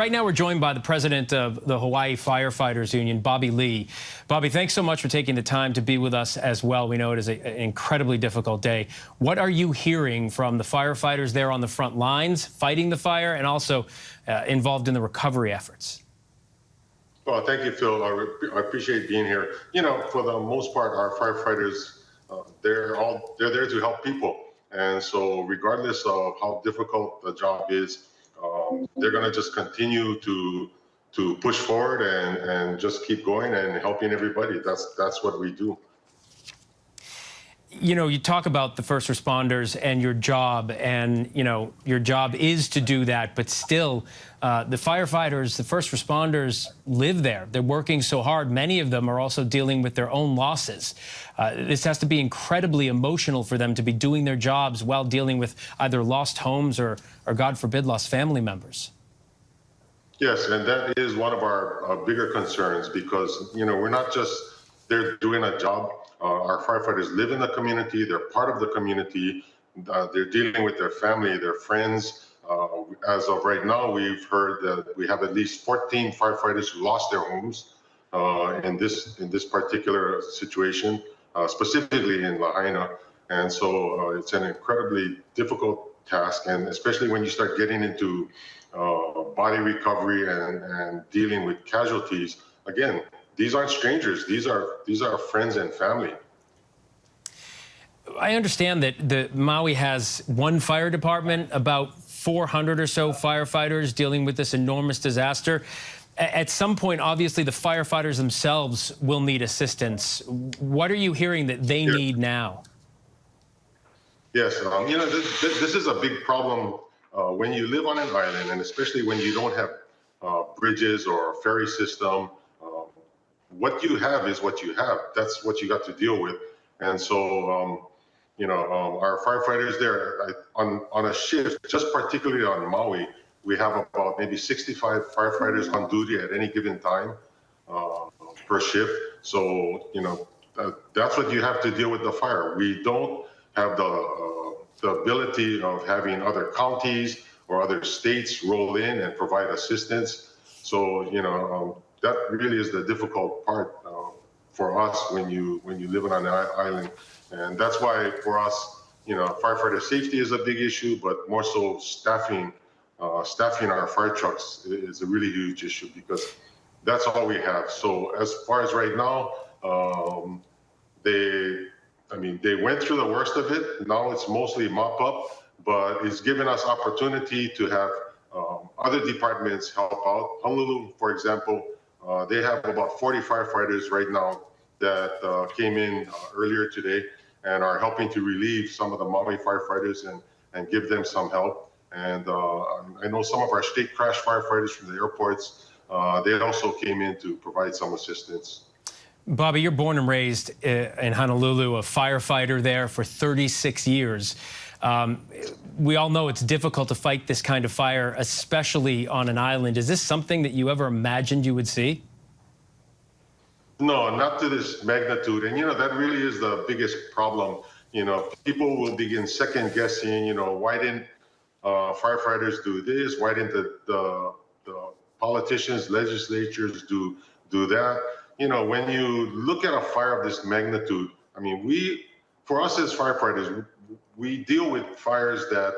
Right now, we're joined by the president of the Hawaii Firefighters Union, Bobby Lee. Bobby, thanks so much for taking the time to be with us as well. We know it is an incredibly difficult day. What are you hearing from the firefighters there on the front lines, fighting the fire, and also involved in the recovery efforts? Well, thank you, Phil. I appreciate being here. You know, for the most part, our firefighters, they're there to help people. And so regardless of how difficult the job is, they're going to just continue to push forward and just keep going and helping everybody. That's what we do. You know, you talk about the first responders and your job, and, you know, your job is to do that, but still, the firefighters, the first responders live there. They're working so hard. Many of them are also dealing with their own losses. This has to be incredibly emotional for them to be doing their jobs while dealing with either lost homes or God forbid, lost family members. Yes, and that is one of our bigger concerns because, you know, we're not just there doing a job. Our firefighters live in the community. They're part of the community. They're dealing with their family, their friends. As of right now, we've heard that we have at least 14 firefighters who lost their homes in this particular situation, specifically in Lahaina. And so it's an incredibly difficult task, and especially when you start getting into body recovery and dealing with casualties. Again, these aren't strangers. These are friends and family. I understand that the Maui has one fire department, about 400 or so firefighters dealing with this enormous disaster. At some point, obviously, the firefighters themselves will need assistance. What are you hearing that they need now? Yes, you know, this is a big problem when you live on an island, and especially when you don't have bridges or a ferry system. What you have is what you have. That's what you got to deal with. And so, you know, our firefighters there on a shift, just particularly on Maui, we have about maybe 65 firefighters on duty at any given time per shift. So, you know, that's what you have to deal with the fire. We don't have the ability of having other counties or other states roll in and provide assistance. So, you know, that really is the difficult part for us when you live on an island. And that's why for us, you know, firefighter safety is a big issue, but more so staffing our fire trucks is a really huge issue because that's all we have. So as far as right now, they went through the worst of it. Now it's mostly mop up, but it's given us opportunity to have other departments help out. Honolulu, for example, they have about 40 firefighters right now that came in earlier today and are helping to relieve some of the Maui firefighters and give them some help. And I know some of our state crash firefighters from the airports, they also came in to provide some assistance. Bobby, you're born and raised in Honolulu, a firefighter there for 36 years. We all know it's difficult to fight this kind of fire, especially on an island. Is this something that you ever imagined you would see? No, not to this magnitude. And, you know, that really is the biggest problem. You know, people will begin second guessing, you know, why didn't firefighters do this? Why didn't the politicians, legislatures do that? You know, when you look at a fire of this magnitude, I mean, for us as firefighters, we deal with fires that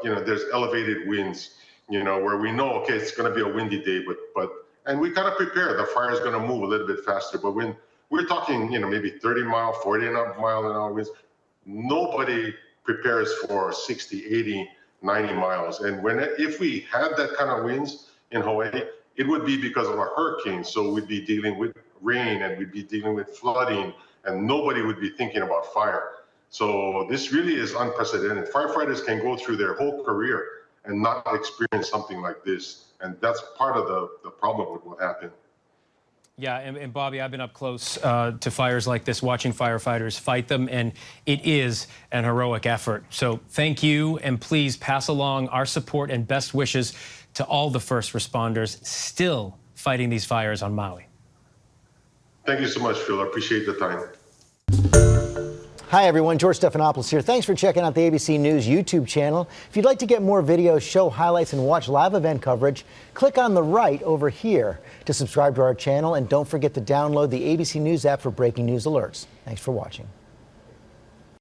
you know, there's elevated winds, you know, where we know, okay, it's going to be a windy day, and we kind of prepare. The fire is going to move a little bit faster. But when we're talking, you know, maybe 30 mile, 40 mile an hour winds, nobody prepares for 60, 80, 90 miles. And if we had that kind of winds in Hawaii, it would be because of a hurricane. So we'd be dealing with rain and we'd be dealing with flooding, and nobody would be thinking about fire. So this really is unprecedented. Firefighters can go through their whole career and not experience something like this. And that's part of the problem with what happened. Yeah, and Bobby, I've been up close to fires like this, watching firefighters fight them, and it is an heroic effort. So thank you, and please pass along our support and best wishes to all the first responders still fighting these fires on Maui. Thank you so much, Phil. I appreciate the time. Hi, everyone. George Stephanopoulos here. Thanks for checking out the ABC News YouTube channel. If you'd like to get more videos, show highlights, and watch live event coverage, click on the right over here to subscribe to our channel. And don't forget to download the ABC News app for breaking news alerts. Thanks for watching.